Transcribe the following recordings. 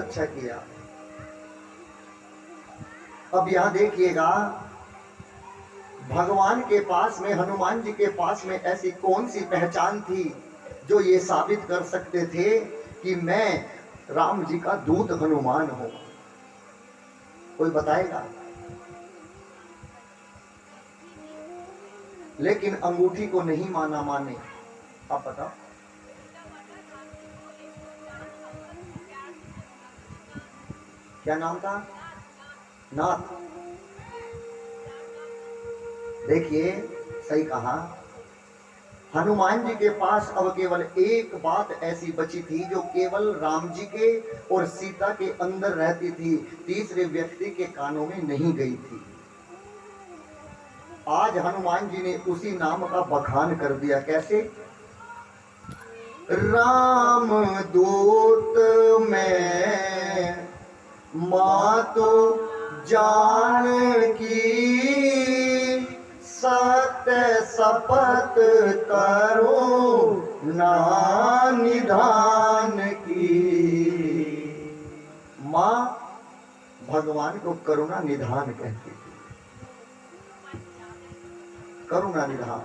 अच्छा किया। अब यहां देखिएगा, भगवान के पास में, हनुमान जी के पास में ऐसी कौन सी पहचान थी जो ये साबित कर सकते थे कि मैं राम जी का दूत हनुमान हूं? कोई बताएगा? लेकिन अंगूठी को नहीं माने। आप बताओ। क्या नाम था? नाथ। देखिए, सही कहा। हनुमान जी के पास अब केवल एक बात ऐसी बची थी जो केवल राम जी के और सीता के अंदर रहती थी, तीसरे व्यक्ति के कानों में नहीं गई थी। आज हनुमान जी ने उसी नाम का बखान कर दिया। कैसे? राम दूत में मातो जानकी, सत्य शपथ करो ना निधान की। मां भगवान को करुणा निधान कहती थी। करुणा निधान।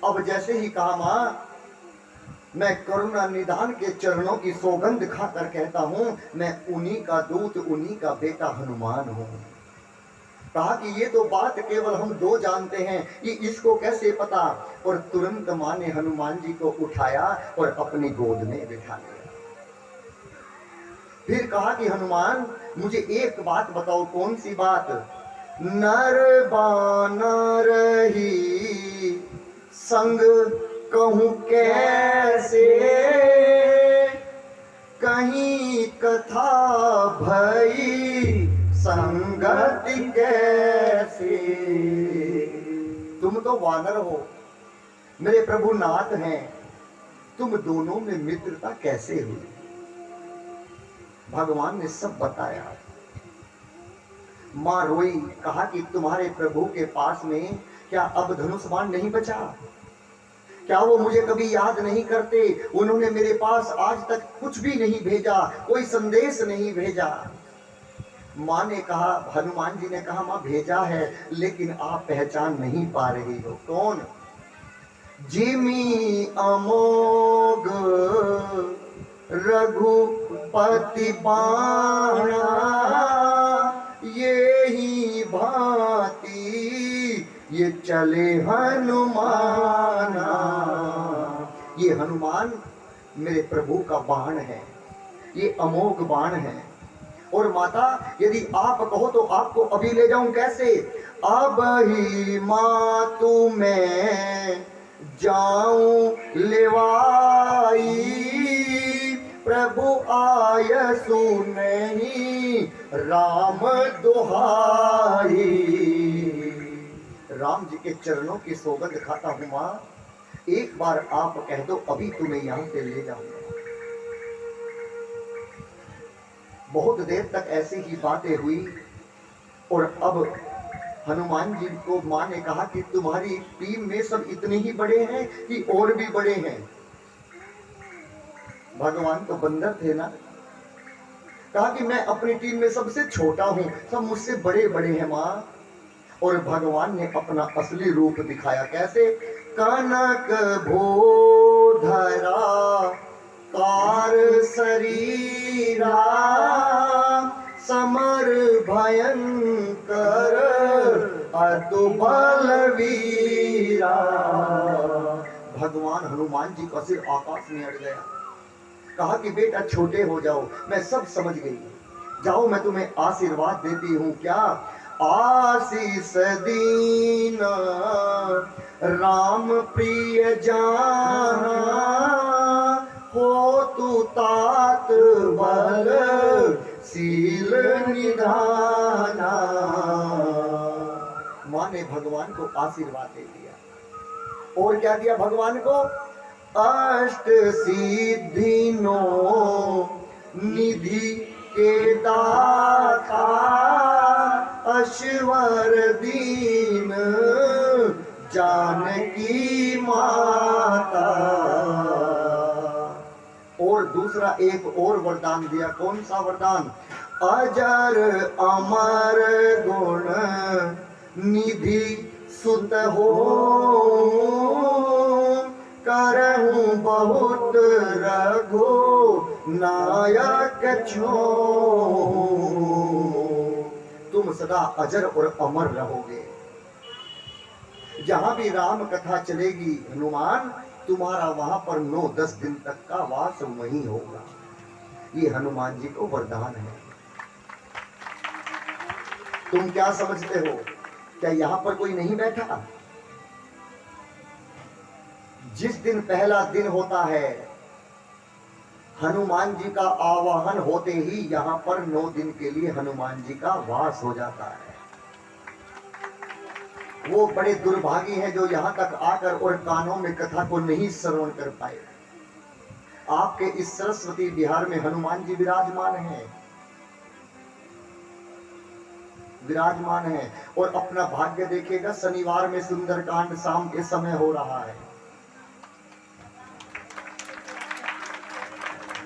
अब जैसे ही कहा, मां मैं करुणा निधान के चरणों की सौगंध खाकर कहता हूं, मैं उन्हीं का दूत, उन्हीं का बेटा हनुमान हूं। कहा कि ये तो बात केवल हम दो जानते हैं, ये इसको कैसे पता? और तुरंत मां ने हनुमान जी को उठाया और अपनी गोद में बिठा लिया। फिर कहा कि हनुमान मुझे एक बात बताओ। कौन सी बात? नर बानर ही संग कहूं कैसे, कहीं कथा भई संगति कैसे। तुम तो वानर हो, मेरे प्रभु नाथ हैं, तुम दोनों में मित्रता कैसे हुई? भगवान ने सब बताया। मां रोई। कहा कि तुम्हारे प्रभु के पास में क्या अब धनुष बाण नहीं बचा? क्या वो मुझे कभी याद नहीं करते? उन्होंने मेरे पास आज तक कुछ भी नहीं भेजा, कोई संदेश नहीं भेजा। मां ने कहा, हनुमान जी ने कहा, मां भेजा है, लेकिन आप पहचान नहीं पा रही हो। कौन? जिमी अमोघ रघुपति बाणा, ये ही भांति ये चले हनुमाना। ये हनुमान मेरे प्रभु का बाण है, ये अमोघ बाण है। और माता, यदि आप कहो तो आपको अभी ले जाऊं। कैसे? अब ही मातु मैं जाऊं लेवाई, प्रभु आयसु नहीं राम दुहाई। राम जी के चरणों की सौगंध खाता हूं मां, एक बार आप कह दो, अभी तुम्हें यहां से ले जाऊंगा। बहुत देर तक ऐसी ही बातें हुई और अब हनुमान जी को मां ने कहा कि तुम्हारी टीम में सब इतने ही बड़े हैं कि और भी बड़े हैं? भगवान तो बंदर थे ना। कहा कि मैं अपनी टीम में सबसे छोटा हूं, सब मुझसे बड़े बड़े हैं मां। और भगवान ने अपना असली रूप दिखाया। कैसे? कनक भोधरा कार शरीरा, समर भयंकर अतु बलवीरा। भगवान हनुमान जी का सिर आकाश में अड़ गया। कहा कि बेटा छोटे हो जाओ, मैं सब समझ गई, जाओ मैं तुम्हें आशीर्वाद देती हूं। क्या? आशीष दीना राम प्रिय जाना, हो तू तात बल शील निधाना। मां ने भगवान को आशीर्वाद दे दिया। और क्या दिया भगवान को? अष्ट सिद्धि नो निधि के दाता, अश्वर दीन जानकी माता। और दूसरा एक और वरदान दिया। कौन सा वरदान? अजर अमर गुण निधि सुत हो, करहूं बहुत रघु नायक छो। तुम सदा अजर और अमर रहोगे। जहां भी राम कथा चलेगी हनुमान, तुम्हारा वहां पर 9-10 दिन तक का वास वहीं होगा। ये हनुमान जी को वरदान है। तुम क्या समझते हो, क्या यहां पर कोई नहीं बैठा? जिस दिन पहला दिन होता है, हनुमान जी का आवाहन होते ही यहां पर 9 दिन के लिए हनुमान जी का वास हो जाता है। वो बड़े दुर्भागी हैं जो यहां तक आकर और कानों में कथा को नहीं श्रवण कर पाए। आपके इस सरस्वती बिहार में हनुमान जी विराजमान हैं, विराजमान है। और अपना भाग्य देखिएगा, शनिवार में सुंदरकांड शाम के समय हो रहा है।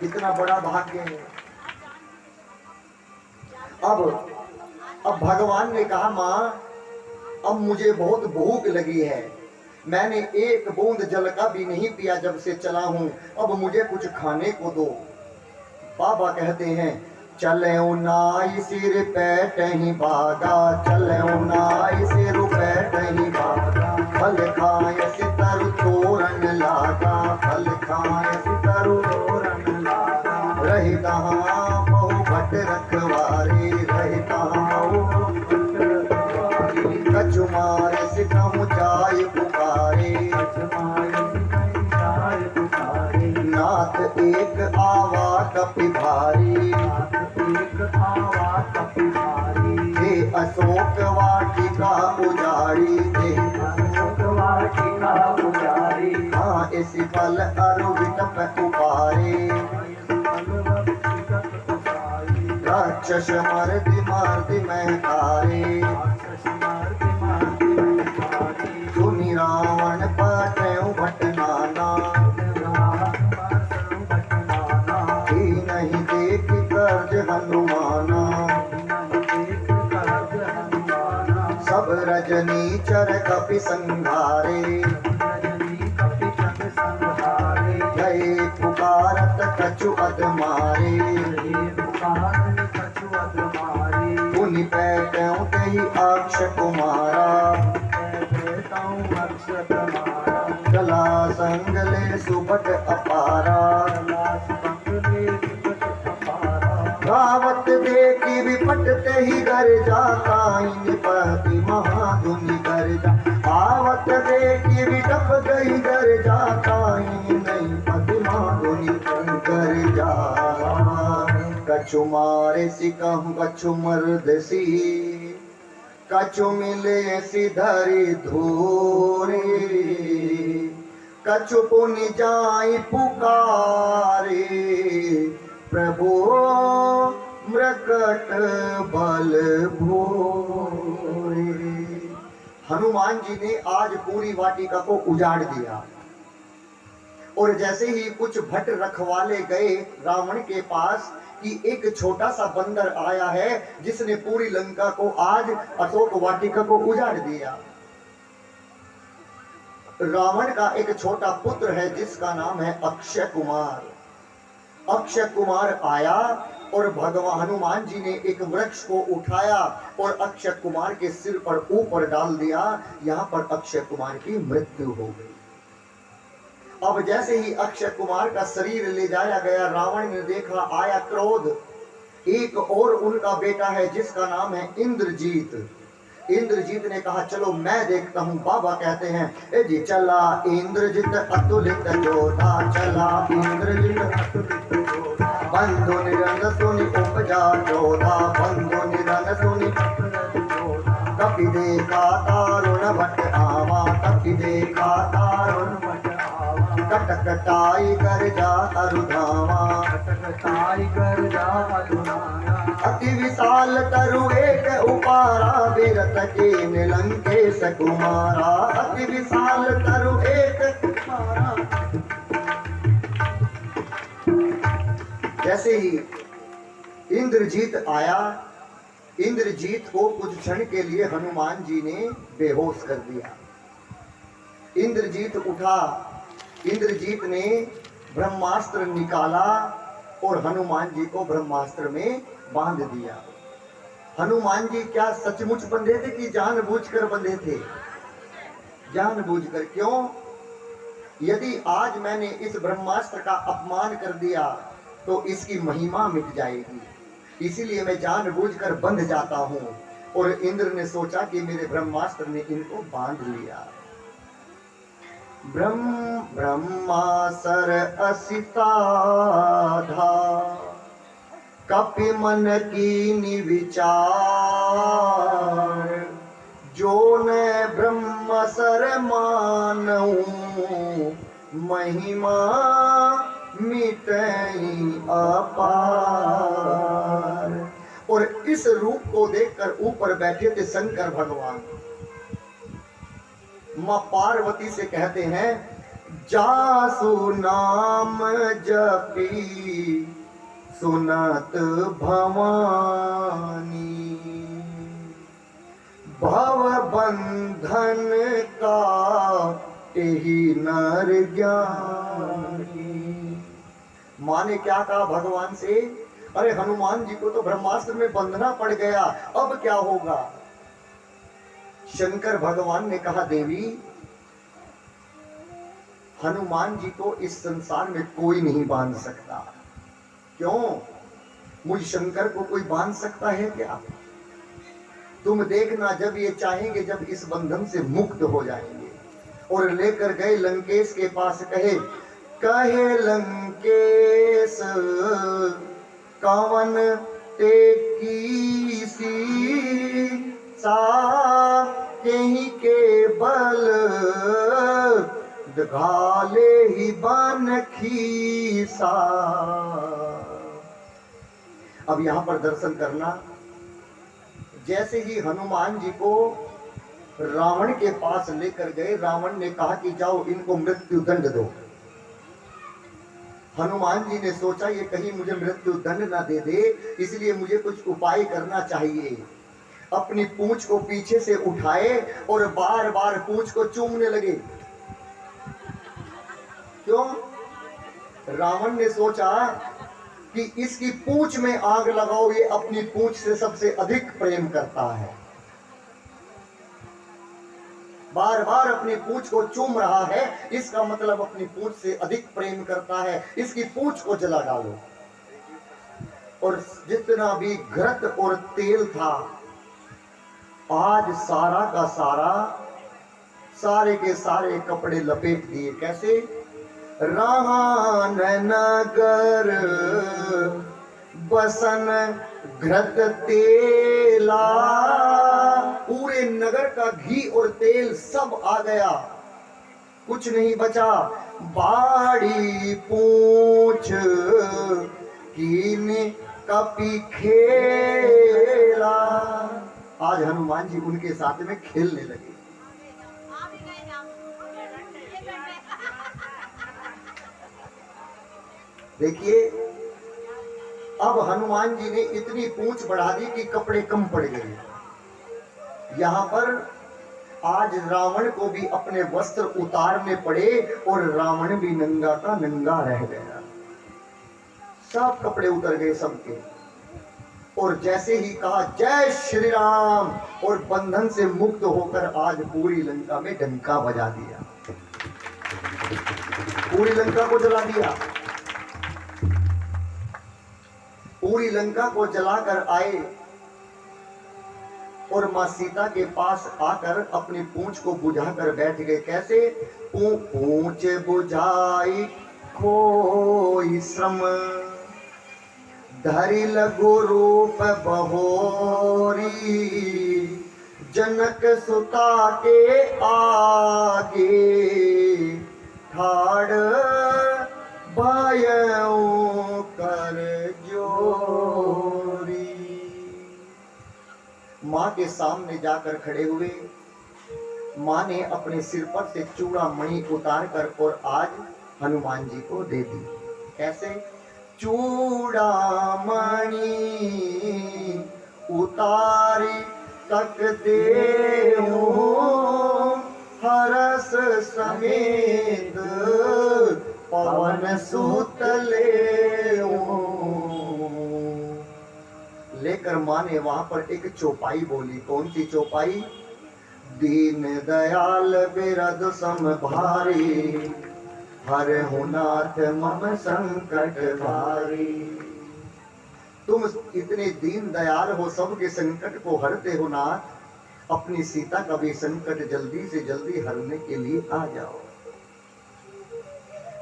इतना बड़ा भाग्य है। अब भगवान ने कहा, मां अब मुझे बहुत भूख लगी है, मैंने एक बूंद जल का भी नहीं पिया जब से चला हूं, अब मुझे कुछ खाने को दो। बाबा कहते हैं, चले नाई सिर पैट ही बागा, चले नाई सिर पैट ही बागा, फल खाए सितरु तोरण लागा, फल खाए सितरु तोरण लागा, रही कहाँ बहु भट रखवारी, रही कहाँ बहु भट रखवारी, कछु मारे सिखहु जाय पुकारे, कछु मारे सिखहु जाय पुकारे, नाथ एक आवा कपि भारी, हे अशोक वाटिका उजाड़ी, हे अशोक वाटिका उजाड़ी, हाँ इसी फल अरु विटप उपारे, राक्षस मर्दि मर्दि महकारे, सुनि रावण पाटऊ भट नाना, ही नहीं देख कर्ज हनुमाना, सब रजनी चर कपि संघारे, गए पुकारत कछु अधमारे, पुनि पैटऊ तहि अक्ष कुमारा, कला संग ले सुबट अपारा, गावत देखी विपटते ही घर जाता, पति महाधुनि कर जा, आवत देखी विटप गई घर जाता, नहीं पति महाधुनि कर जा, कछु मारे सिकहु कछु मर्दसी, कछु मिले सिधरि धूरी, कछु पुनि जाई पुकारे, प्रभु मृकट बल भोरे। हनुमान जी ने आज पूरी वाटिका को उजाड़ दिया। और जैसे ही कुछ भट रखवाले गए रावण के पास कि एक छोटा सा बंदर आया है जिसने पूरी लंका को आज अशोक वाटिका को उजाड़ दिया। रावण का एक छोटा पुत्र है जिसका नाम है अक्षय कुमार। अक्षय कुमार आया और भगवान हनुमान जी ने एक वृक्ष को उठाया और अक्षय कुमार के सिर पर ऊपर डाल दिया। यहाँ पर अक्षय कुमार की मृत्यु हो गई। अब जैसे ही अक्षय कुमार का शरीर ले जाया गया, रावण ने देखा, आया क्रोध। एक और उनका बेटा है जिसका नाम है इंद्रजीत। इंद्रजीत ने कहा चलो मैं देखता हूँ। बाबा कहते हैं ए जी चला इंद्रजीत अतुलित जोधा, चला इंद्रजीत अतुलित जोधा, बंधु निरंग सुनि उपजा जोधा, बंधु निरंग सुनि कपि देखा तारुण भट आवा, कपि देखा तारुण भट आवा, कटकटाई कर जा अरुधावा, कटकटाई कर जा अरुधावा, अति विशाल तरु एक उपारा, विरत के निलंकेश कुमारा, अति विशाल तरु एक उपारा। जैसे ही इंद्रजीत आया, इंद्रजीत को कुछ क्षण के लिए हनुमान जी ने बेहोश कर दिया। इंद्रजीत उठा, इंद्रजीत ने ब्रह्मास्त्र निकाला और हनुमान जी को ब्रह्मास्त्र में बांध दिया। हनुमान जी क्या सचमुच बंधे थे कि जानबूझकर बंधे थे? जानबूझकर। क्यों? यदि आज मैंने इस ब्रह्मास्त्र का अपमान कर दिया तो इसकी महिमा मिट जाएगी, इसीलिए मैं जानबूझकर बंध जाता हूं। और इंद्र ने सोचा कि मेरे ब्रह्मास्त्र ने इनको बांध लिया। ब्रह्मासर असिता धा, कपि मन कीनि विचार, जो न ब्रह्मसर मानऊ, महिमा मिटई अपार। और इस रूप को देखकर ऊपर बैठे थे शंकर भगवान। मां पार्वती से कहते हैं, जासु नाम जपी सुनत भवानी, भव बंधन का यही नर ज्ञानी। मां ने क्या कहा भगवान से? अरे हनुमान जी को तो ब्रह्मास्त्र में बंधना पड़ गया, अब क्या होगा? शंकर भगवान ने कहा, देवी हनुमान जी को इस संसार में कोई नहीं बांध सकता। क्यों? मुझ शंकर को कोई बांध सकता है क्या? तुम देखना, जब ये चाहेंगे, जब इस बंधन से मुक्त हो जाएंगे। और लेकर गए लंकेश के पास, कहे लंकेश कवन ते कीसी, सा कहीं के बल घाले ही बन खीसा। अब यहां पर दर्शन करना, जैसे ही हनुमान जी को रावण के पास लेकर गए, रावण ने कहा कि जाओ इनको मृत्यु दंड दो। हनुमान जी ने सोचा ये कहीं मुझे मृत्यु दंड ना दे दे, इसलिए मुझे कुछ उपाय करना चाहिए। अपनी पूंछ को पीछे से उठाए और बार बार पूंछ को चूमने लगे। क्यों? रावण ने सोचा कि इसकी पूंछ में आग लगाओ, ये अपनी पूंछ से सबसे अधिक प्रेम करता है। बार बार अपनी पूंछ को चूम रहा है, इसका मतलब अपनी पूंछ से अधिक प्रेम करता है, इसकी पूंछ को जला डालो। और जितना भी घृत और तेल था, आज सारा का सारा, सारे के सारे कपड़े लपेट दिए। कैसे? रान नगर बसन घृत तेला, पूरे नगर का घी और तेल सब आ गया, कुछ नहीं बचा। बाड़ी पूंछ कीन कपि खेला। आज हनुमान जी उनके साथ में खेलने लगे। देखिए, अब हनुमान जी ने इतनी पूंछ बढ़ा दी कि कपड़े कम पड़ गए। यहां पर आज रावण को भी अपने वस्त्र उतारने पड़े और रावण भी नंगा का नंगा रह गया। सब कपड़े उतर गए सबके। और जैसे ही कहा जय श्री राम, और बंधन से मुक्त होकर आज पूरी लंका में डंका बजा दिया, पूरी लंका को जला दिया। पूरी लंका को जलाकर आए और मां सीता के पास आकर अपनी पूंछ को बुझाकर बैठ गए। कैसे? पूंछ बुझाई कोई श्रम, धरि लघु रूप बहोरी, जनक सुता के आगे ठाड़ बायों कर जोरी। मां के सामने जाकर खड़े हुए। मां ने अपने सिर पर से चूड़ा मणि उतार कर और आज हनुमान जी को दे दी। कैसे? चूड़ामणि उतारी तक देऊं हरस समेत पवन सूत लेऊं। लेकर माँ ने वहां पर एक चौपाई बोली। कौन सी चौपाई? दीन दयाल बिरद सम भारी हरहु नाथ मम संकट भारी। तुम इतने दीन दयाल हो, सबके संकट को हरते हो नाथ, अपनी सीता का भी संकट जल्दी से जल्दी हरने के लिए आ जाओ।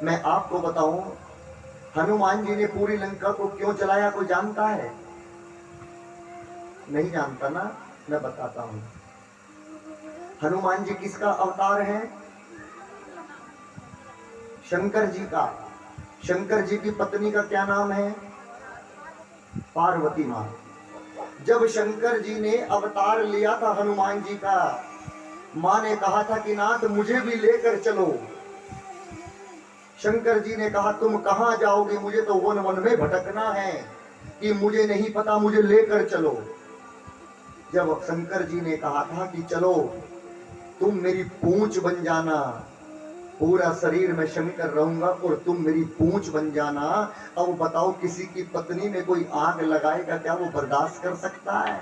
मैं आपको बताऊं, हनुमान जी ने पूरी लंका को क्यों जलाया, कोई जानता है? नहीं जानता ना? मैं बताता हूं। हनुमान जी किसका अवतार है? शंकर जी का। शंकर जी की पत्नी का क्या नाम है? पार्वती मां। जब शंकर जी ने अवतार लिया था हनुमान जी का, मां ने कहा था कि नाथ मुझे भी लेकर चलो। शंकर जी ने कहा तुम कहां जाओगे, मुझे तो वन वन में भटकना है, कि मुझे नहीं पता, मुझे लेकर चलो। जब शंकर जी ने कहा था कि चलो तुम मेरी पूंछ बन जाना, पूरा शरीर में शंकर रहूंगा और तुम मेरी पूंछ बन जाना। अब बताओ किसी की पत्नी में कोई आग लगाएगा, क्या वो बर्दाश्त कर सकता है?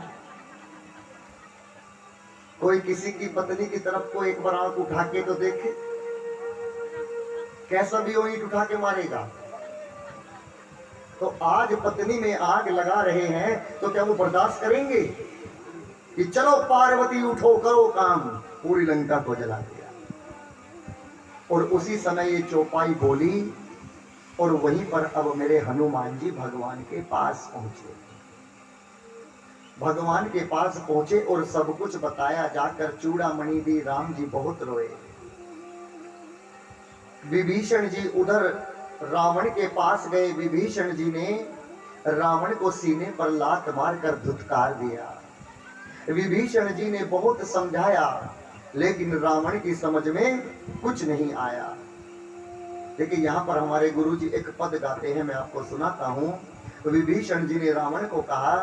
कोई किसी की पत्नी की तरफ को एक बार आंख उठा के तो देखे, कैसा भी वो ईंट उठा के मारेगा। तो आज पत्नी में आग लगा रहे हैं तो क्या वो बर्दाश्त करेंगे कि चलो पार्वती उठो करो काम? पूरी लंका को जला दिया। और उसी समय ये चौपाई बोली और वहीं पर अब मेरे हनुमान जी भगवान के पास पहुंचे। भगवान के पास पहुंचे और सब कुछ बताया। जाकर चूड़ामणि दी, राम जी बहुत रोए। विभीषण जी उधर रावण के पास गए। विभीषण जी ने रावण को सीने पर लात मारकर धुतकार दिया। विभीषण जी ने बहुत समझाया, लेकिन रावण की समझ में कुछ नहीं आया। देखिए यहाँ पर हमारे गुरुजी एक पद गाते हैं, मैं आपको सुनाता हूँ। विभीषण जी ने रावण को कहा,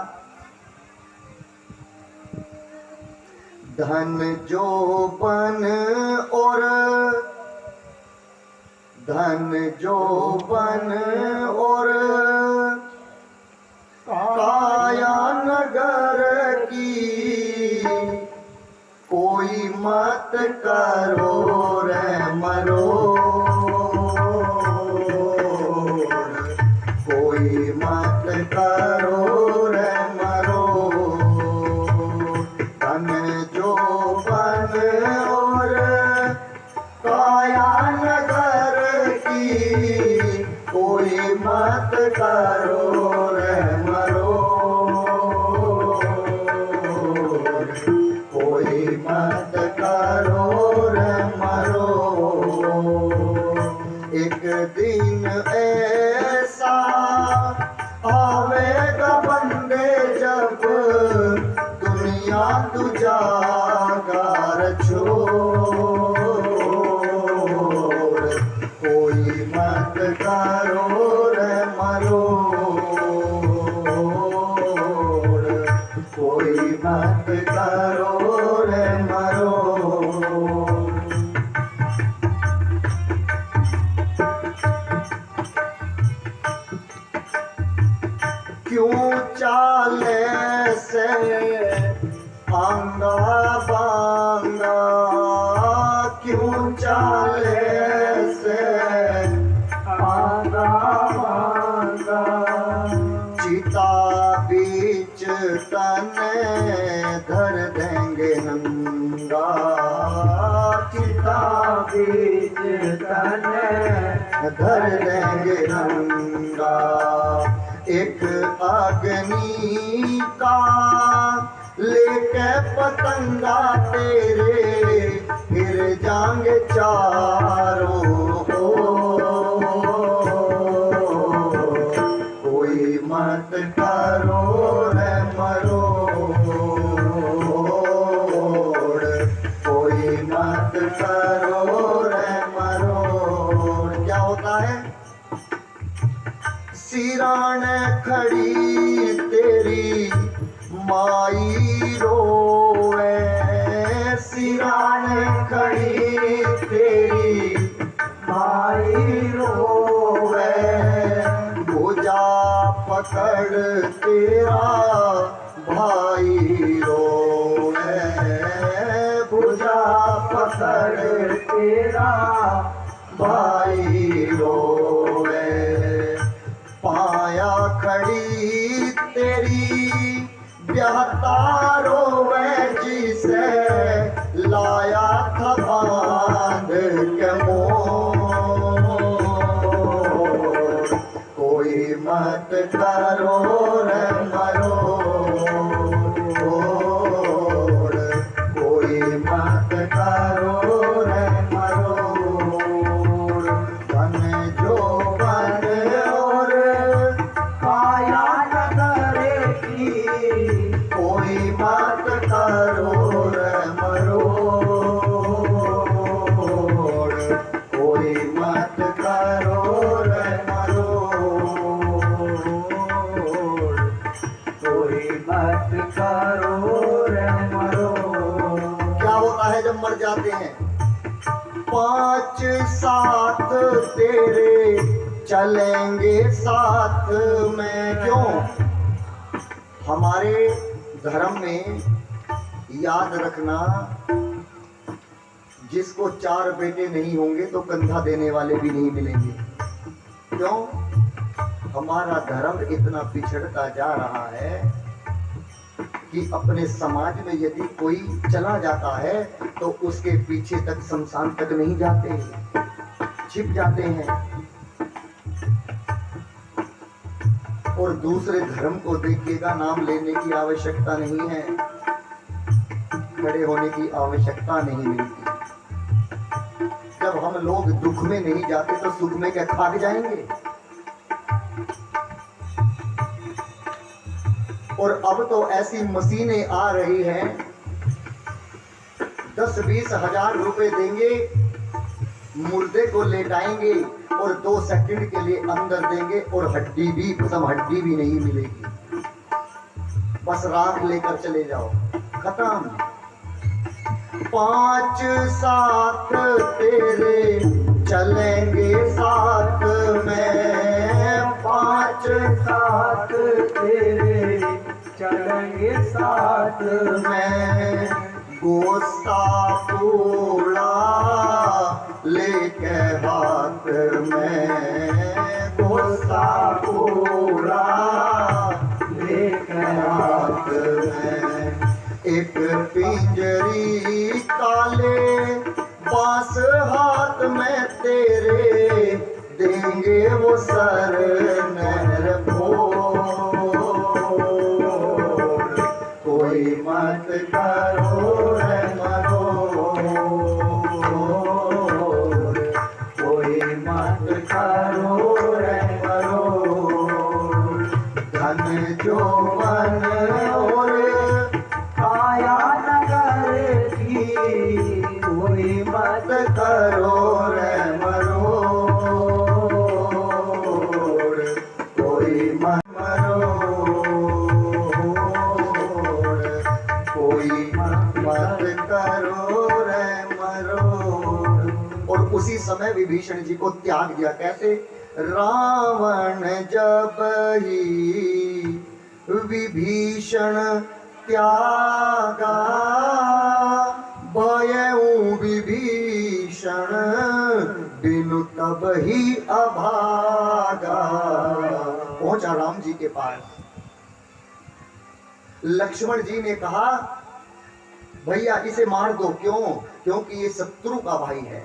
धन जोबन और काया नगर की कोई मत करो रे मरो, कोई मत करो रे मरो। धन जोबन और काया नगर की कोई मत करो रे मरो, कोई मत करो रे मरो। एक दिन ऐसा आवेगा बंदे जब दुनिया तुझागार छोड़, कोई मत करो रे मरो, कोई मत करो रे मरो। क्यों चाले से आंगा बांगा, क्यों चाले से आंगा बांगा। चिता बीच तने धर देंगे नंगा, चिता बीच तने धर देंगे नंगा। एक अग्नि का लेके पतंगा तेरे गिर जाएंगे चारों ओर, कोई मत करो रे मरो, कोई मत करो रे मरो। क्या होता है? सिरान खड़ी तेरी माई रोवे, सिरान खड़ी तेरी माई रोवे, भुजा पकड़ तेरा भाई रोवे, भुजा पकड़ तेरा भाई रोवे, पाया खड़ी तेरी ब्याहता रोवे, जिसे लाया था बांध के मोर, कोई मत करो रे मरो, कोई मत करो रे मरो, धन जो बन और काया करेगी, कोई मत करो रे मरो, कोई मत करो रे मरो, कोई मत करो रे मरो। क्या होता है जब मर जाते हैं? 5 साथ तेरे चलेंगे साथ में। क्यों? हमारे धर्म में याद रखना, जिसको 4 बेटे नहीं होंगे तो कंधा देने वाले भी नहीं मिलेंगे। क्यों? हमारा धर्म इतना पिछड़ता जा रहा है कि अपने समाज में यदि कोई चला जाता है तो उसके पीछे तक शमशान तक नहीं जाते, छिप जाते हैं और दूसरे धर्म को देखिएगा, नाम लेने की आवश्यकता नहीं है, खड़े होने की आवश्यकता नहीं मिलती। जब हम लोग दुख में नहीं जाते तो सुख में क्या खाक जाएंगे? और अब तो ऐसी मशीनें आ रही हैं, 10-20 हजार रुपए देंगे, मुर्दे को लेटाएंगे और 2 सेकंड के लिए अंदर देंगे और हड्डी भी खत्म, हड्डी भी नहीं मिलेगी, बस राख लेकर चले जाओ, खत्म। 5 साथ तेरे चलेंगे साथ में, 5 साथ तेरे चलेंगे साथ में, गोसा पूरा लेके हाथ में, गोसा पूरा लेके हाथ में, एक पिंजरी काले बांस हाथ में तेरे, देंगे वो सर नहर भोर, कोई मत करो रे मरो, कोई मत करो रे मरो, धन जो बन और काया नगर की, कोई मत करो रे मरो, कोई मत मरो, कोई मत करो रे मरो। और उसी समय विभीषण जी को त्याग दिया। कैसे? रावण जब ही विभीषण त्यागा, भयऊ विभीषण बिनु तब ही अभागा। पहुंचा राम जी के पास। लक्ष्मण जी ने कहा भैया इसे मार दो। क्यों? क्योंकि ये शत्रु का भाई है।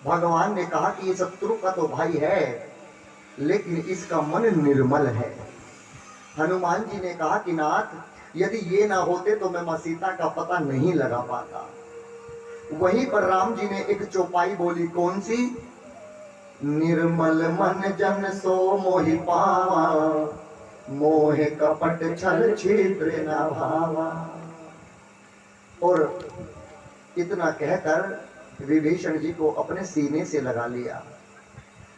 भगवान ने कहा कि ये शत्रु का तो भाई है, लेकिन इसका मन निर्मल है। हनुमान जी ने कहा कि नाथ यदि ये ना होते तो मैं मां सीता का पता नहीं लगा पाता। वहीं पर राम जी ने एक चौपाई बोली। कौन सी? निर्मल मन जन सो मोहि पावा, मोह कपट छल छिद्र न भावा। और इतना कहकर विभीषण जी को अपने सीने से लगा लिया।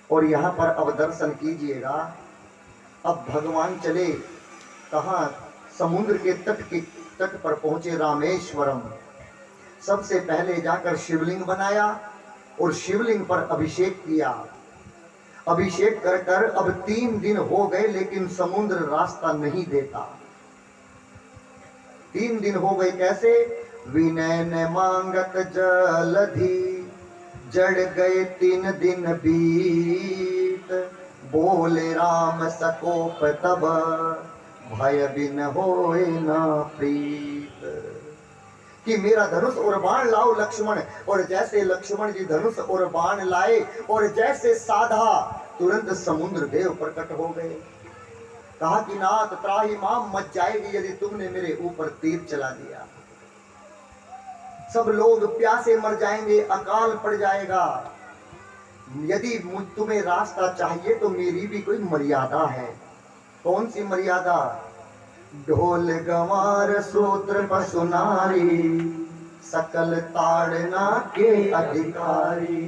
और यहाँ पर अब दर्शन कीजिएगा। अब भगवान चले कहाँ? समुद्र के तट पर पहुंचे, रामेश्वरम। सबसे पहले जाकर शिवलिंग बनाया और शिवलिंग पर अभिषेक किया। अभिषेक कर कर अब 3 दिन हो गए, लेकिन समुद्र रास्ता नहीं देता। 3 दिन हो गए। कैसे? विनय न मांगत जलधि, जड़ गए 3 दिन बीत। बोले राम सकोप तब, भय बिन होए न प्रीत। कि मेरा धनुष और बाण लाओ लक्ष्मण। और जैसे लक्ष्मण जी धनुष और बाण लाए और जैसे साधा, तुरंत समुद्र देव प्रकट हो गए। कहा कि नाथ त्राहि माम, मच जाएगी यदि तुमने मेरे ऊपर तीर चला दिया। सब लोग प्यासे मर जाएंगे, अकाल पड़ जाएगा। यदि तुम्हें रास्ता चाहिए तो मेरी भी कोई मर्यादा है। कौन सी मर्यादा? ढोल गंवार सूत्र पशु नारी, सकल ताड़ना के अधिकारी।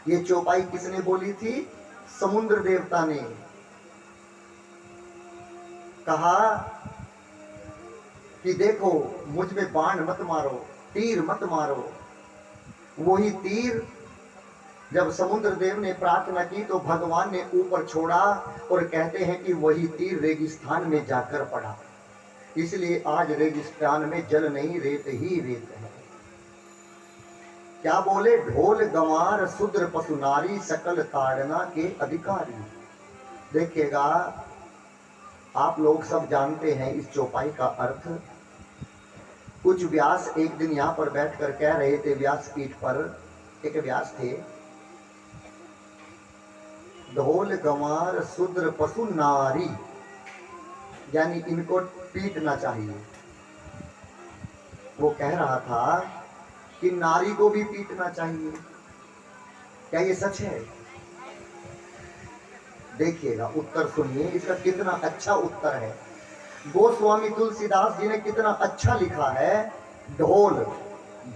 ये चौपाई किसने बोली थी? समुद्र देवता ने। कहा कि देखो मुझ में बाण मत मारो, तीर मत मारो। वही तीर जब समुद्र देव ने प्रार्थना की तो भगवान ने ऊपर छोड़ा और कहते हैं कि वही तीर रेगिस्तान में जाकर पड़ा। इसलिए आज रेगिस्तान में जल नहीं, रेत ही रेत है। क्या बोले? ढोल गंवार शूद्र पशु नारी, सकल ताड़ना के अधिकारी। देखिएगा, आप लोग सब जानते हैं इस चौपाई का अर्थ। कुछ व्यास एक दिन यहाँ पर बैठकर कह रहे थे, व्यासपीठ पर एक व्यास थे, ढोल गंवार शूद्र पशु नारी, यानी इनको पीटना चाहिए। वो कह रहा था कि नारी को भी पीटना चाहिए। क्या ये सच है? देखिएगा, उत्तर सुनिए, इसका कितना अच्छा उत्तर है। गोस्वामी तुलसीदास जी ने कितना अच्छा लिखा है। ढोल,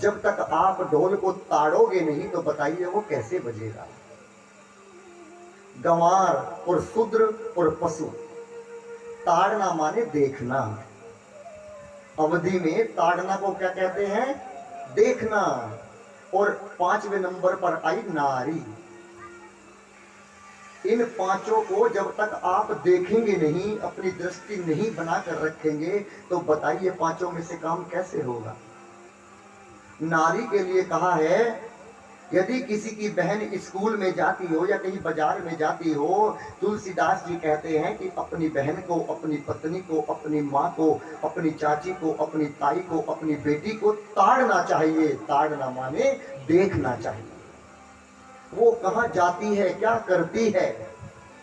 जब तक आप ढोल को ताड़ोगे नहीं तो बताइए वो कैसे बजेगा। गंवार और शूद्र और पशु, ताड़ना माने देखना। अवधि में ताड़ना को क्या कहते हैं? देखना। और 5वें नंबर पर आई नारी। इन 5 को जब तक आप देखेंगे नहीं, अपनी दृष्टि नहीं बनाकर रखेंगे, तो बताइए 5 में से काम कैसे होगा। नारी के लिए कहा है, यदि किसी की बहन स्कूल में जाती हो या कहीं बाजार में जाती हो, तुलसीदास जी कहते हैं कि अपनी बहन को, अपनी पत्नी को, अपनी माँ को, अपनी चाची को, अपनी ताई को, अपनी बेटी को ताड़ना चाहिए। ताड़ना माने देखना चाहिए। वो कहाँ जाती है, क्या करती है।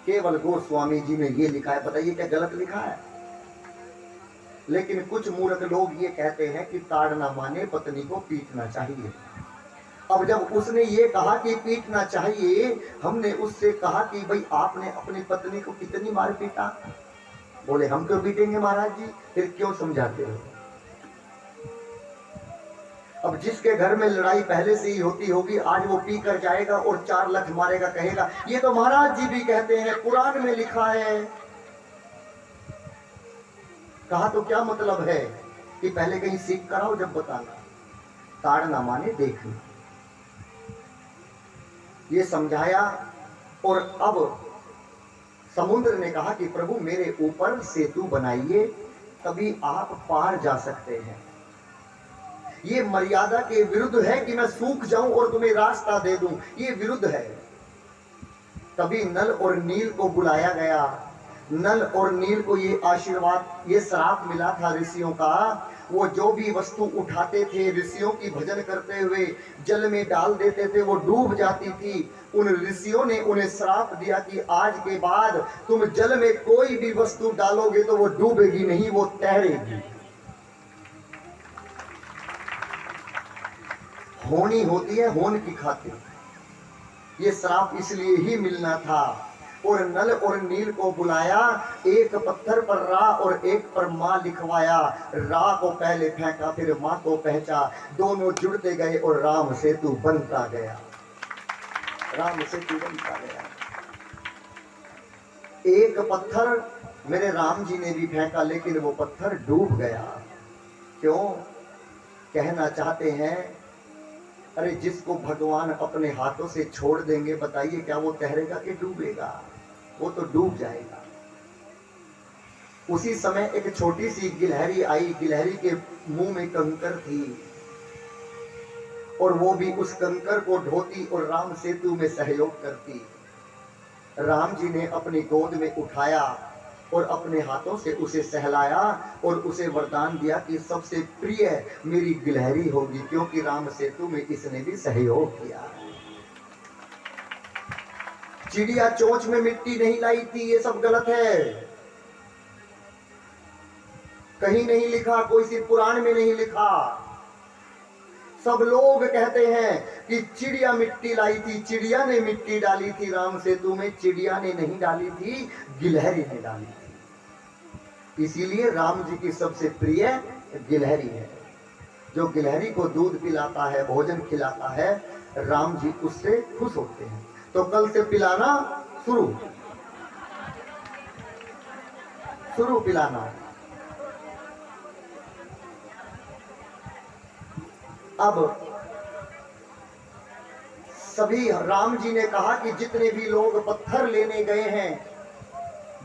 केवल गोस्वामी जी ने ये लिखा है। बताइए क्या गलत लिखा है? लेकिन कुछ मूर्ख लोग ये कहते हैं कि ताड़ना माने पत्नी को पीटना चाहिए। अब जब उसने ये कहा कि पीटना चाहिए, हमने उससे कहा कि भाई आपने अपनी पत्नी को कितनी बार पीटा? बोले हम क्यों पीटेंगे महाराज जी, फिर क्यों समझाते हो? अब जिसके घर में लड़ाई पहले से ही होती होगी, आज वो पी कर जाएगा और 4 लाख मारेगा, कहेगा ये तो महाराज जी भी कहते हैं, कुरान में लिखा है। कहा तो क्या मतलब है कि पहले कहीं सीख कर आओ जब बताना। ताड़ना माने देखना, ये समझाया। और अब समुद्र ने कहा कि प्रभु मेरे ऊपर सेतु बनाइए, तभी आप पार जा सकते हैं। ये मर्यादा के विरुद्ध है कि मैं सूख जाऊं और तुम्हें रास्ता दे दूं, ये विरुद्ध है। तभी नल और नील को बुलाया गया। नल और नील को ये आशीर्वाद, ये श्राप मिला था ऋषियों का। वो जो भी वस्तु उठाते थे, ऋषियों की भजन करते हुए जल में डाल देते थे, वो डूब जाती थी। उन ऋषियों ने उन्हें श्राप दिया कि आज के बाद तुम जल में कोई भी वस्तु डालोगे तो वो डूबेगी नहीं, वो तैरेगी। होनी होती है होन की खातिर। ये श्राप इसलिए ही मिलना था। और नल और नील को बुलाया, एक पत्थर पर रा और एक पर माँ लिखवाया। रा को पहले फेंका, फिर माँ को पहचा, दोनों जुड़ते गए और राम सेतु बनता गया। राम सेतु बनता गया। एक पत्थर मेरे राम जी ने भी फेंका, लेकिन वो पत्थर डूब गया। क्यों? कहना चाहते हैं, अरे जिसको भगवान अपने हाथों से छोड़ देंगे, बताइए क्या वो तैरेगा कि डूबेगा? वो तो डूब जाएगा। उसी समय एक छोटी सी गिलहरी आई। गिलहरी के मुंह में कंकर थी और वो भी उस कंकर को ढोती और राम सेतु में सहयोग करती। राम जी ने अपनी गोद में उठाया और अपने हाथों से उसे सहलाया और उसे वरदान दिया कि सबसे प्रिय मेरी गिलहरी होगी, क्योंकि राम सेतु में इसने भी सहयोग किया। चिड़िया चोंच में मिट्टी नहीं लाई थी, ये सब गलत है। कहीं नहीं लिखा, कोई सी पुराण में नहीं लिखा। सब लोग कहते हैं कि चिड़िया मिट्टी लाई थी, चिड़िया ने मिट्टी डाली थी राम सेतु में। चिड़िया ने नहीं डाली थी, गिलहरी ने डाली थी। इसीलिए राम जी की सबसे प्रिय गिलहरी है। जो गिलहरी को दूध पिलाता है, भोजन खिलाता है, राम जी उससे खुश होते हैं। तो कल से पिलाना शुरू पिलाना। अब सभी, राम जी ने कहा कि जितने भी लोग पत्थर लेने गए हैं,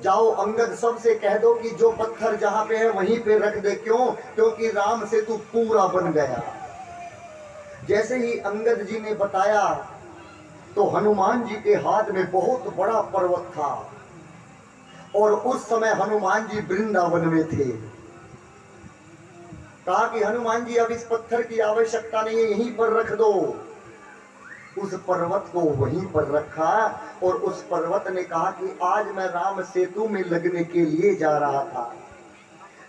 जाओ अंगद सबसे कह दो कि जो पत्थर जहां पे है वहीं पे रख दे। क्यों? क्योंकि राम सेतु पूरा बन गया। जैसे ही अंगद जी ने बताया तो हनुमान जी के हाथ में बहुत बड़ा पर्वत था और उस समय हनुमान जी वृंदावन में थे। कहा कि हनुमान जी अब इस पत्थर की आवश्यकता नहीं है, यहीं पर रख दो। उस पर्वत को वहीं पर रखा और उस पर्वत ने कहा कि आज मैं राम सेतु में लगने के लिए जा रहा था,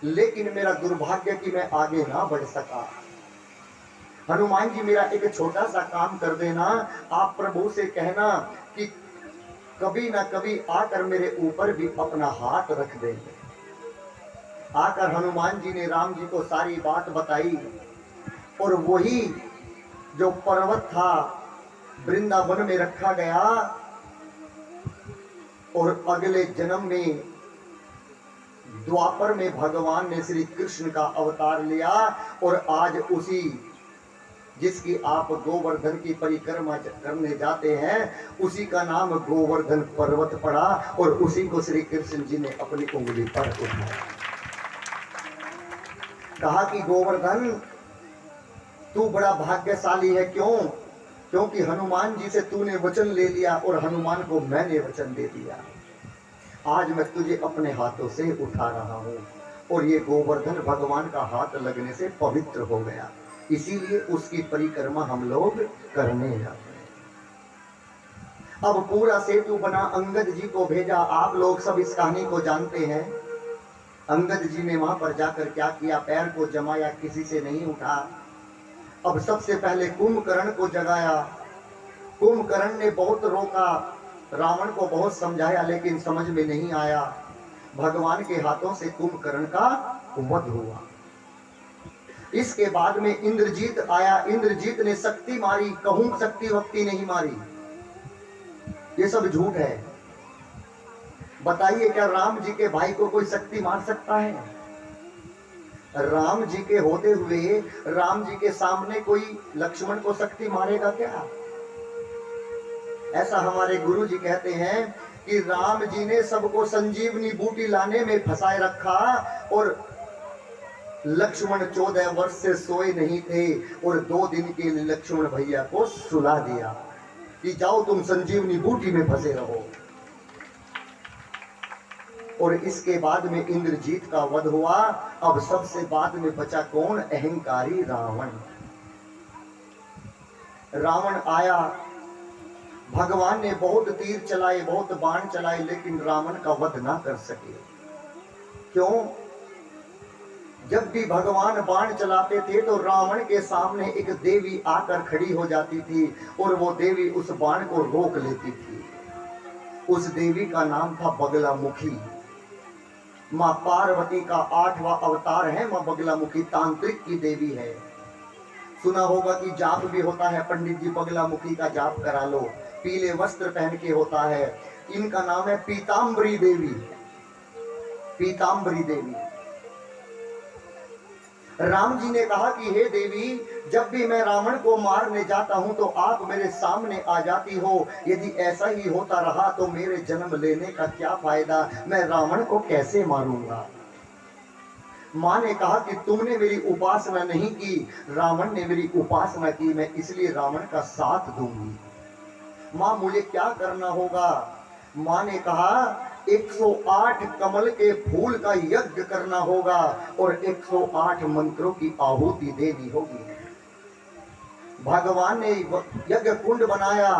लेकिन मेरा दुर्भाग्य कि मैं आगे ना बढ़ सका। हनुमान जी मेरा एक छोटा सा काम कर देना, आप प्रभु से कहना कि कभी ना कभी आकर मेरे ऊपर भी अपना हाथ रख देंगे। आकर हनुमान जी ने राम जी को सारी बात बताई और वही जो पर्वत था वृंदावन में रखा गया और अगले जन्म में द्वापर में भगवान ने श्री कृष्ण का अवतार लिया और आज उसी जिसकी आप गोवर्धन की परिक्रमा करने जाते हैं, उसी का नाम गोवर्धन पर्वत पड़ा और उसी को श्री कृष्ण जी ने अपनी उंगली पर उठाया। कहा कि गोवर्धन तू बड़ा भाग्यशाली है। क्यों? क्योंकि हनुमान जी से तूने वचन ले लिया और हनुमान को मैंने वचन दे दिया। आज मैं तुझे अपने हाथों से उठा रहा हूं और ये गोवर्धन भगवान का हाथ लगने से पवित्र हो गया, इसीलिए उसकी परिक्रमा हम लोग करने जाते हैं। अब पूरा सेतु बना, अंगद जी को भेजा। आप लोग सब इस कहानी को जानते हैं। अंगद जी ने वहां पर जाकर क्या किया? पैर को जमाया, किसी से नहीं उठा। अब सबसे पहले कुंभकर्ण को जगाया। कुंभकर्ण ने बहुत रोका, रावण को बहुत समझाया, लेकिन समझ में नहीं आया। भगवान के हाथों से कुंभकर्ण का वध हुआ। इसके बाद में इंद्रजीत आया। इंद्रजीत ने शक्ति मारी, कहूं शक्ति वक्ति नहीं मारी। ये सब झूठ है। बताइए, क्या राम जी के भाई को कोई शक्ति मार सकता है? राम जी के होते हुए राम जी के सामने कोई लक्ष्मण को शक्ति मारेगा क्या? ऐसा हमारे गुरु जी कहते हैं कि राम जी ने सबको संजीवनी बूटी लाने में फंसाए रखा और लक्ष्मण 14 वर्ष से सोए नहीं थे और 2 दिन के लिए लक्ष्मण भैया को सुला दिया कि जाओ तुम संजीवनी बूटी में फंसे रहो। और इसके बाद में इंद्रजीत का वध हुआ। अब सबसे बाद में बचा कौन? अहंकारी रावण। रावण आया, भगवान ने बहुत तीर चलाए, बहुत बाण चलाए, लेकिन रावण का वध ना कर सके। क्यों? जब भी भगवान बाण चलाते थे तो रावण के सामने एक देवी आकर खड़ी हो जाती थी और वो देवी उस बाण को रोक लेती थी। उस देवी का नाम था बगलामुखी। माँ पार्वती का 8वां अवतार है माँ बगलामुखी, तांत्रिक की देवी है। सुना होगा कि जाप भी होता है, पंडित जी बगलामुखी का जाप करा लो। पीले वस्त्र पहन के होता है, इनका नाम है पीताम्बरी देवी। पीताम्बरी देवी। राम जी ने कहा कि हे देवी, जब भी मैं रावण को मारने जाता हूं तो आप मेरे सामने आ जाती हो। यदि ऐसा ही होता रहा तो मेरे जन्म लेने का क्या फायदा, मैं रावण को कैसे मारूंगा। मां ने कहा कि तुमने मेरी उपासना नहीं की, रावण ने मेरी उपासना की, मैं इसलिए रावण का साथ दूंगी। मां मुझे क्या करना होगा। मां ने कहा 108 कमल के फूल का यज्ञ करना होगा और 108 मंत्रों की आहुति देनी होगी। भगवान ने यज्ञ कुंड बनाया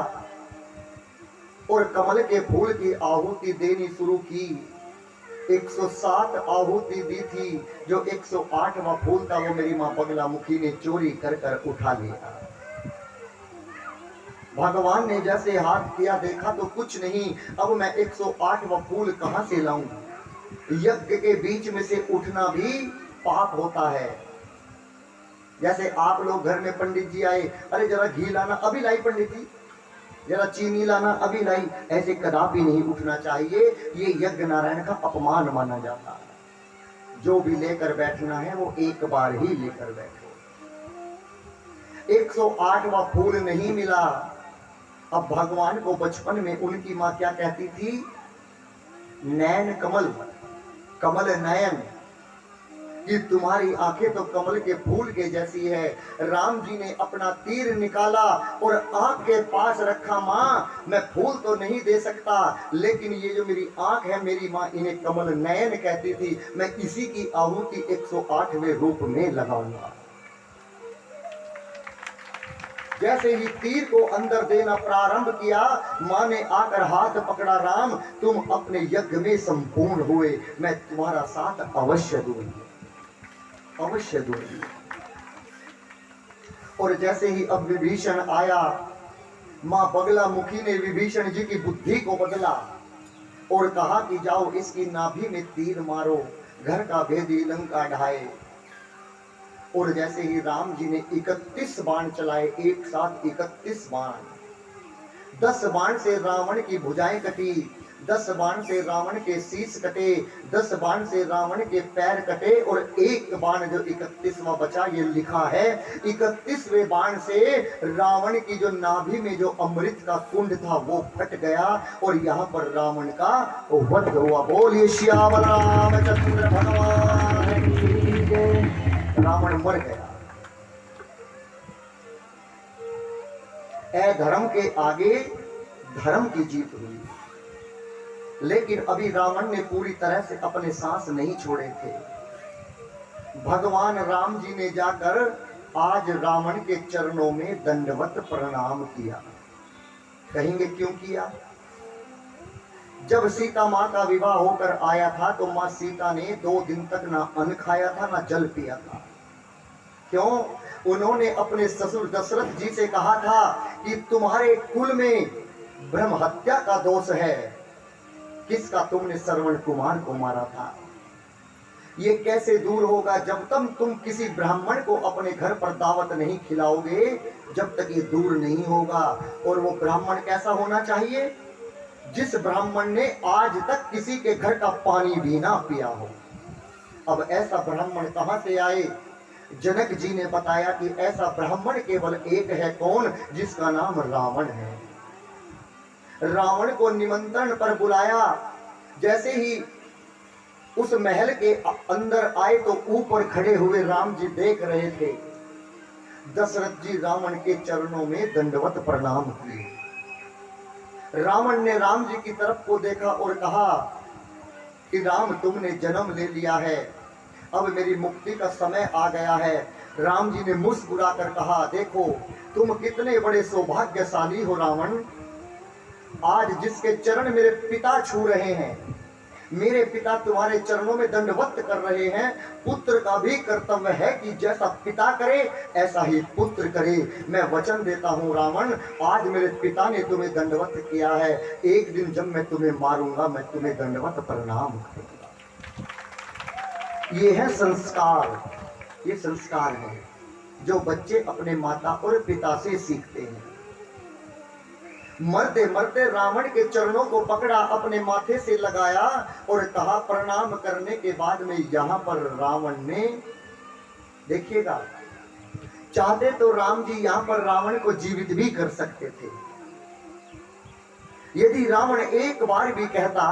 और कमल के फूल की आहुति देनी शुरू की। 107 आहुति दी थी। जो 108वां फूल था वो मेरी मां बगलामुखी ने चोरी कर कर उठा लिया। भगवान ने जैसे हाथ किया, देखा तो कुछ नहीं। अब मैं 108वां फूल कहां से लाऊं। यज्ञ के बीच में से उठना भी पाप होता है। जैसे आप लोग घर में पंडित जी आए, अरे जरा घी लाना, अभी लाई पंडित जी, जरा चीनी लाना, अभी लाई। ऐसे कदापि नहीं उठना चाहिए। ये यज्ञ नारायण का अपमान माना जाता है। जो भी लेकर बैठना है वो एक बार ही लेकर बैठो। 108वां फूल नहीं मिला। अब भगवान को बचपन में उनकी मां क्या कहती थी, नैन कमल, कमल नयन, कि तुम्हारी आंखें तो कमल के फूल के जैसी है। राम जी ने अपना तीर निकाला और आंख के पास रखा। मां मैं फूल तो नहीं दे सकता, लेकिन ये जो मेरी आंख है, मेरी मां इन्हें कमल नयन कहती थी, मैं इसी की आहुति 108वें रूप में लगाऊंगा। जैसे ही तीर को अंदर देना प्रारंभ किया, मां ने आकर हाथ पकड़ा, राम तुम अपने यज्ञ में संपूर्ण हुए, मैं तुम्हारा साथ अवश्य दूंगी, अवश्य दूंगी। और जैसे ही अब विभीषण आया, मां बगलामुखी ने विभीषण जी की बुद्धि को बदला और कहा कि जाओ इसकी नाभि में तीर मारो, घर का भेदी लंका ढाए। और जैसे ही राम जी ने 31 बाण चलाए, एक साथ 31 बाण, 10 बाण से रावण की भुजाएं कटी, 10 बाण से रावण के शीश कटे, 10 बाण से रावण के पैर कटे और एक बाण जो 31वां बचा, ये लिखा है 31वें बाण से रावण की जो नाभि में जो अमृत का कुंड था वो फट गया और यहाँ पर रावण का वध हुआ। बोलिए श्याम रामचंद्र भगवान की जय। रावण मर गया। अधर्म के आगे धर्म की जीत हुई। लेकिन अभी रावण ने पूरी तरह से अपने सांस नहीं छोड़े थे। भगवान राम जी ने जाकर आज रावण के चरणों में दंडवत प्रणाम किया। कहेंगे क्यों किया? जब सीता माँ का विवाह होकर आया था तो माँ सीता ने 2 दिन तक ना अन्न खाया था ना जल पिया था। क्यों? उन्होंने अपने ससुर दशरथ जी से कहा था कि तुम्हारे कुल में ब्रह्म हत्या का दोष है। किसका? तुमने श्रवण कुमार को मारा था। ये कैसे दूर होगा? जब तक तुम किसी ब्राह्मण को अपने घर पर दावत नहीं खिलाओगे, जब तक ये दूर नहीं होगा। और वो ब्राह्मण कैसा होना चाहिए? जिस ब्राह्मण ने आज तक किसी के घर का पानी भी ना पिया हो। अब ऐसा ब्राह्मण कहां से आए? जनक जी ने बताया कि ऐसा ब्राह्मण केवल एक है। कौन? जिसका नाम रावण है। रावण को निमंत्रण पर बुलाया। जैसे ही उस महल के अंदर आए तो ऊपर खड़े हुए राम जी देख रहे थे। दशरथ जी रावण के चरणों में दंडवत प्रणाम किए। रावण ने राम जी की तरफ को देखा और कहा कि राम तुमने जन्म ले लिया है, अब मेरी मुक्ति का समय आ गया है। राम जी ने मुस्कुरा कर कहा, देखो तुम कितने बड़े सौभाग्यशाली हो रावण। आज जिसके चरण मेरे पिता छू रहे हैं, मेरे पिता तुम्हारे चरणों में दंडवत कर रहे हैं। पुत्र का भी कर्तव्य है कि जैसा पिता करे ऐसा ही पुत्र करे। मैं वचन देता हूँ रावण, आज मेरे पिता ने तुम्हें दंडवत किया है, एक दिन जब मैं तुम्हें मारूंगा मैं तुम्हें दंडवत प्रणाम करूंगा। ये है संस्कार, ये संस्कार है जो बच्चे अपने माता और पिता से सीखते हैं। मरते मरते रावण के चरणों को पकड़ा, अपने माथे से लगाया और कहा प्रणाम करने के बाद में यहां पर रावण ने, देखिएगा, चाहते तो राम जी यहां पर रावण को जीवित भी कर सकते थे। यदि रावण एक बार भी कहता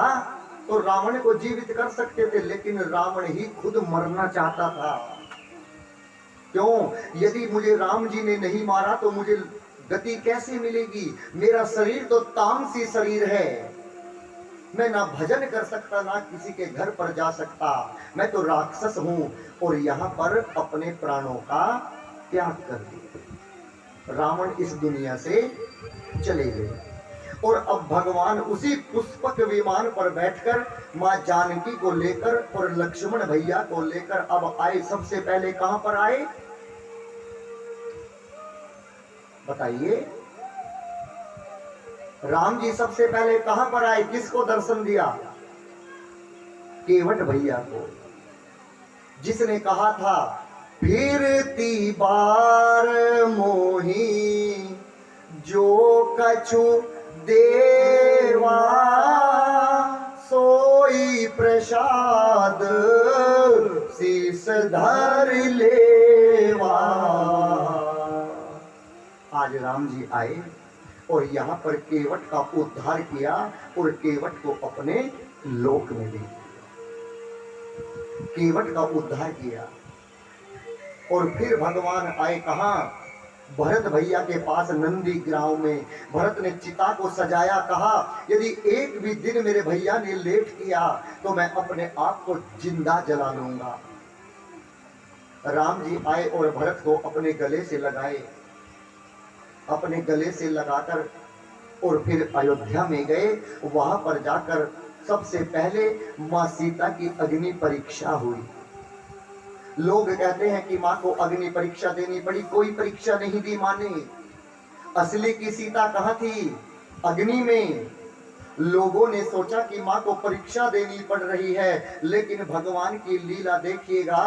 तो रावण को जीवित कर सकते थे, लेकिन रावण ही खुद मरना चाहता था। क्यों? यदि मुझे राम जी ने नहीं मारा तो मुझे गति कैसे मिलेगी? मेरा शरीर तो तामसी शरीर है, मैं ना भजन कर सकता, ना किसी के घर पर जा सकता, मैं तो राक्षस हूं। और यहां पर अपने प्राणों का त्याग कर दिया, रावण इस दुनिया से चले गए। और अब भगवान उसी पुष्पक विमान पर बैठकर मां जानकी को लेकर और लक्ष्मण भैया को लेकर अब आए। सबसे पहले कहां पर आए बताइए? राम जी सबसे पहले कहां पर आए? किसको दर्शन दिया? केवट भैया को, जिसने कहा था फिरती बार मोही जो कछु देवा सोई प्रसाद शीस धर लेवा। आज राम जी आए और यहाँ पर केवट का उद्धार किया और केवट को अपने लोक में ले गया, केवट का उद्धार किया। और फिर भगवान आए कहाँ? भरत भैया के पास नंदी ग्राम में। भरत ने चिता को सजाया, कहा यदि एक भी दिन मेरे भैया ने लेट किया तो मैं अपने आप को जिंदा जला लूंगा। राम जी आए और भरत को अपने गले से लगाए, अपने गले से लगाकर और फिर अयोध्या में गए। वहां पर जाकर सबसे पहले मां सीता की अग्नि परीक्षा हुई। लोग कहते हैं कि मां को अग्नि परीक्षा देनी पड़ी, कोई परीक्षा नहीं दी मां ने। असली की सीता कहां थी? अग्नि में। लोगों ने सोचा कि मां को परीक्षा देनी पड़ रही है, लेकिन भगवान की लीला देखिएगा,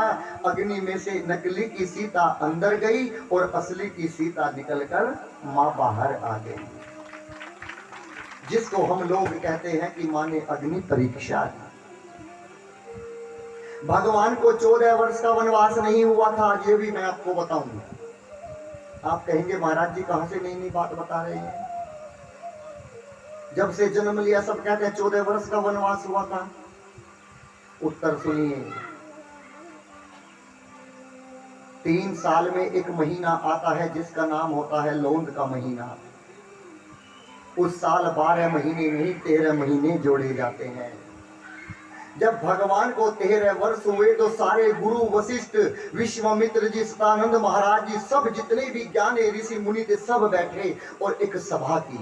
अग्नि में से नकली की सीता अंदर गई और असली की सीता निकलकर मां बाहर आ गई, जिसको हम लोग कहते हैं कि मां ने अग्नि परीक्षा दी। भगवान को 14 वर्ष का वनवास नहीं हुआ था, ये भी मैं आपको बताऊंगा। आप कहेंगे महाराज जी कहां से नई नई बात बता रहे हैं? जब से जन्म लिया सब कहते हैं 14 वर्ष का वनवास हुआ था। उत्तर सुनिए, 3 साल में एक महीना आता है जिसका नाम होता है लोंद का महीना। उस साल 12 महीने नहीं 13 महीने जोड़े जाते हैं। जब भगवान को 13 वर्ष हुए तो सारे गुरु वशिष्ठ, विश्वामित्र जी, सतानंद महाराज जी, सब जितने भी ज्ञानी ऋषि मुनि थे सब बैठे और एक सभा की।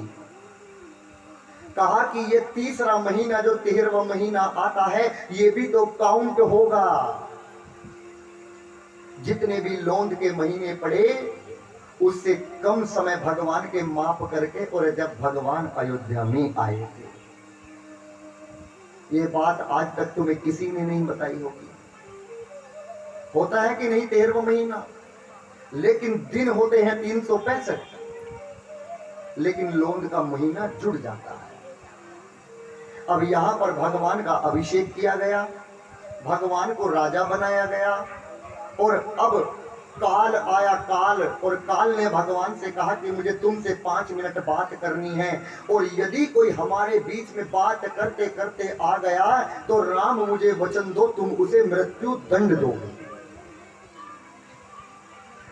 कहा कि ये 3रा महीना जो 13वां महीना आता है ये भी तो काउंट होगा। जितने भी लोंद के महीने पड़े उससे कम समय भगवान के माप करके, और जब भगवान अयोध्या में आए थे। ये बात आज तक तुम्हें किसी ने नहीं बताई होगी। होता है कि नहीं 13वां महीना, लेकिन दिन होते हैं 365, लेकिन लोंद का महीना जुड़ जाता है। अब यहां पर भगवान का अभिषेक किया गया, भगवान को राजा बनाया गया, और अब काल आया, काल, और काल ने भगवान से कहा कि मुझे तुमसे 5 मिनट बात करनी है, और यदि कोई हमारे बीच में बात करते करते आ गया तो राम मुझे वचन दो तुम उसे मृत्यु दंड दोगे।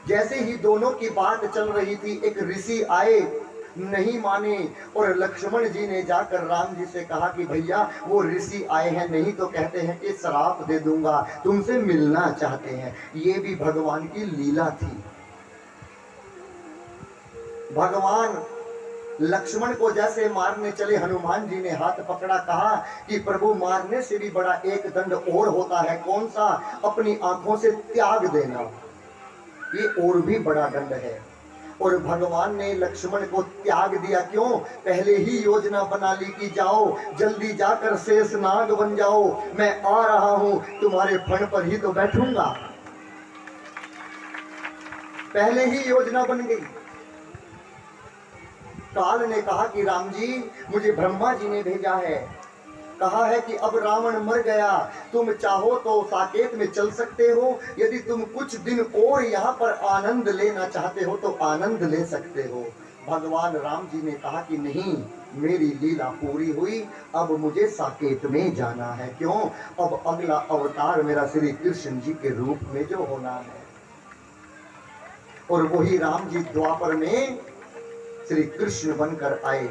जैसे ही दोनों की बात चल रही थी, एक ऋषि आए, नहीं माने, और लक्ष्मण जी ने जाकर राम जी से कहा कि भैया वो ऋषि आए हैं, नहीं तो कहते हैं कि श्राप दे दूंगा, तुमसे मिलना चाहते हैं। ये भी भगवान की लीला थी। भगवान लक्ष्मण को जैसे मारने चले, हनुमान जी ने हाथ पकड़ा, कहा कि प्रभु मारने से भी बड़ा एक दंड और होता है। कौन सा? अपनी आंखों से त्याग देना, ये और भी बड़ा दंड है। और भगवान ने लक्ष्मण को त्याग दिया। क्यों? पहले ही योजना बना ली कि जाओ जल्दी जाकर शेषनाग बन जाओ, मैं आ रहा हूं, तुम्हारे फण पर ही तो बैठूंगा। पहले ही योजना बन गई। काल ने कहा कि राम जी, मुझे ब्रह्मा जी ने भेजा है, कहा है कि अब रावण मर गया, तुम चाहो तो साकेत में चल सकते हो, यदि तुम कुछ दिन और यहाँ पर आनंद लेना चाहते हो तो आनंद ले सकते हो। भगवान राम जी ने कहा कि नहीं, मेरी लीला पूरी हुई, अब मुझे साकेत में जाना है। क्यों? अब अगला अवतार मेरा श्री कृष्ण जी के रूप में जो होना है, और वही राम जी द्वापर में श्री कृष्ण बनकर आए।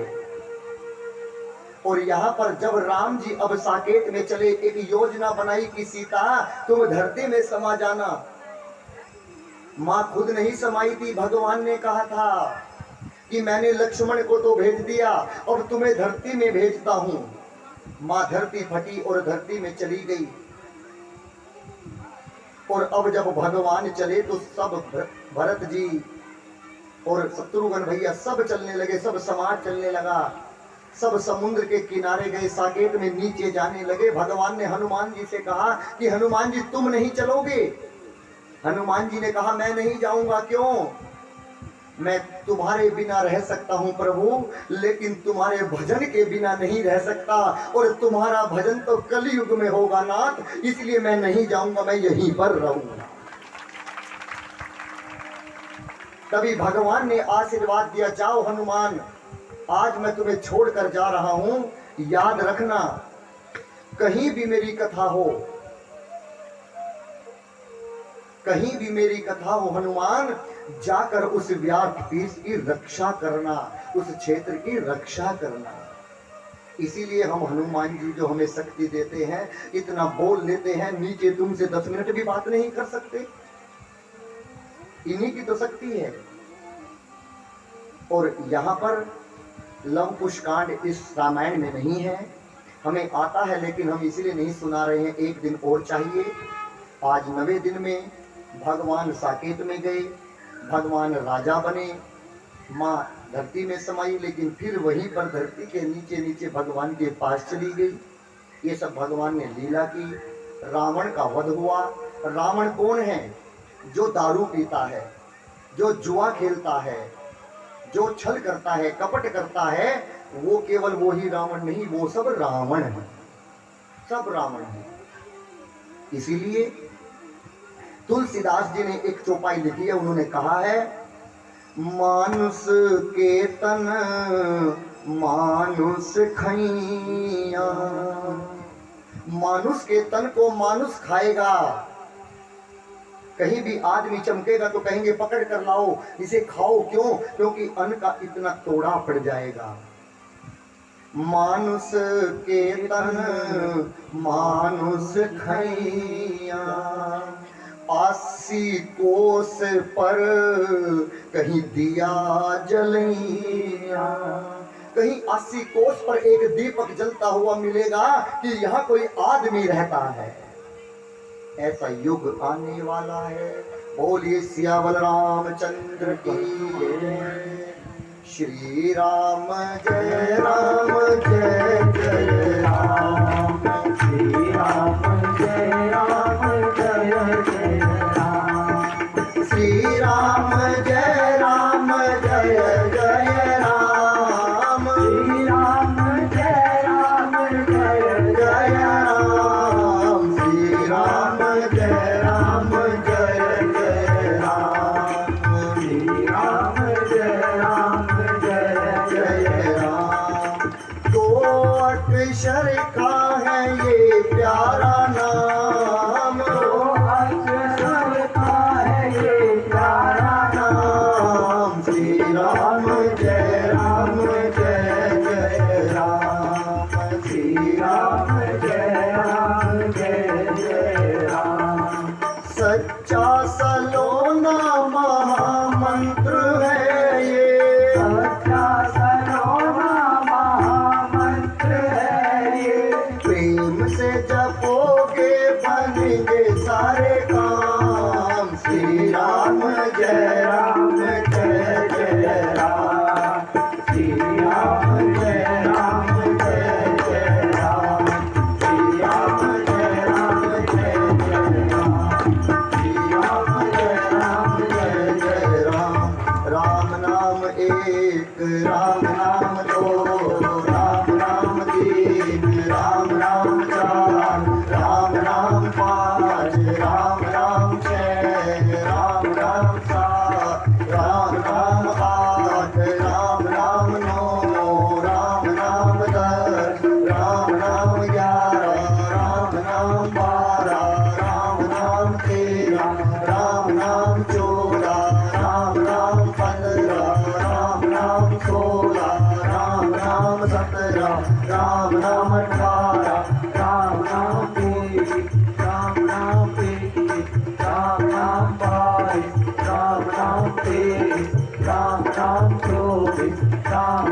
और यहाँ पर जब राम जी अब साकेत में चले, एक योजना बनाई कि सीता तुम धरती में समा जाना। माँ खुद नहीं समाई थी, भगवान ने कहा था कि मैंने लक्ष्मण को तो भेज दिया, अब तुम्हें धरती में भेजता हूं। माँ धरती फटी और धरती में चली गई। और अब जब भगवान चले तो सब भरत जी और शत्रुघ्न भैया सब चलने लगे, सब समाज चलने लगा, सब समुद्र के किनारे गए, साकेत में नीचे जाने लगे। भगवान ने हनुमान जी से कहा कि हनुमान जी तुम नहीं चलोगे? हनुमान जी ने कहा मैं नहीं जाऊंगा। क्यों? मैं तुम्हारे बिना रह सकता हूं प्रभु, लेकिन तुम्हारे भजन के बिना नहीं रह सकता, और तुम्हारा भजन तो कलयुग में होगा नाथ, इसलिए मैं नहीं जाऊंगा, मैं यहीं पर रहूंगा। तभी भगवान ने आशीर्वाद दिया, जाओ हनुमान, आज मैं तुम्हें छोड़कर जा रहा हूं, याद रखना कहीं भी मेरी कथा हो, कहीं भी मेरी कथा हो हनुमान, जाकर उस व्यासपीठ की रक्षा करना, उस क्षेत्र की रक्षा करना। इसीलिए हम हनुमान जी जो हमें शक्ति देते हैं, इतना बोल लेते हैं, नीचे तुमसे 10 मिनट भी बात नहीं कर सकते, इन्हीं की तो शक्ति है। और यहाँ पर लव कुश कांड इस रामायण में नहीं है, हमें आता है लेकिन हम इसलिए नहीं सुना रहे हैं, एक दिन और चाहिए। आज 9वें दिन में भगवान साकेत में गए, भगवान राजा बने, माँ धरती में समाई, लेकिन फिर वहीं पर धरती के नीचे नीचे भगवान के पास चली गई। ये सब भगवान ने लीला की। रावण का वध हुआ। रावण कौन है? जो दारू पीता है, जो जुआ खेलता है, जो छल करता है, कपट करता है, वो केवल वो ही रावण नहीं, वो सब रावण है, सब रावण है। इसीलिए तुलसीदास जी ने एक चौपाई लिखी है, उन्होंने कहा है, मानुष के तन मानुष खैया। मानुष के तन को मानुष खाएगा। कहीं भी आदमी चमकेगा तो कहेंगे पकड़ कर लाओ, इसे खाओ। क्यों? क्योंकि अन्न का इतना तोड़ा पड़ जाएगा। मानुष के तन मानुष खैया, 80 कोस पर कहीं दिया जलैया। कहीं 80 कोस पर एक दीपक जलता हुआ मिलेगा कि यहाँ कोई आदमी रहता है। ऐसा युग आने वाला है। बोलिए सियावर रामचंद्र की। श्री राम जय जय राम। श्री राम जय जय राम। श्री राम जय जय राम। श्री राम जय जय राम। श्री राम जय जय राम। श्री राम जय राम। 2 अक्षर का है ये प्यारा नाम। 2 अक्षर का है ये प्यारा नाम। श्री राम जय जय राम। श्री राम जय जय राम। सच्चा सलोना महामंत्र है ये। सच्चा सलोना महामंत्र है ये। प्रेम से जपोगे बनेंगे सारे काम। श्री राम जय जय राम। श्री राम जय जय राम। श्री राम जय जय राम। श्री राम जय जय राम। राम नाम एक, राम राम नाम अठारा, राम नाम तेरी, राम नाम तेरी, राम नाम बाईस, राम नाम तेईस, राम नाम चौबीस, राम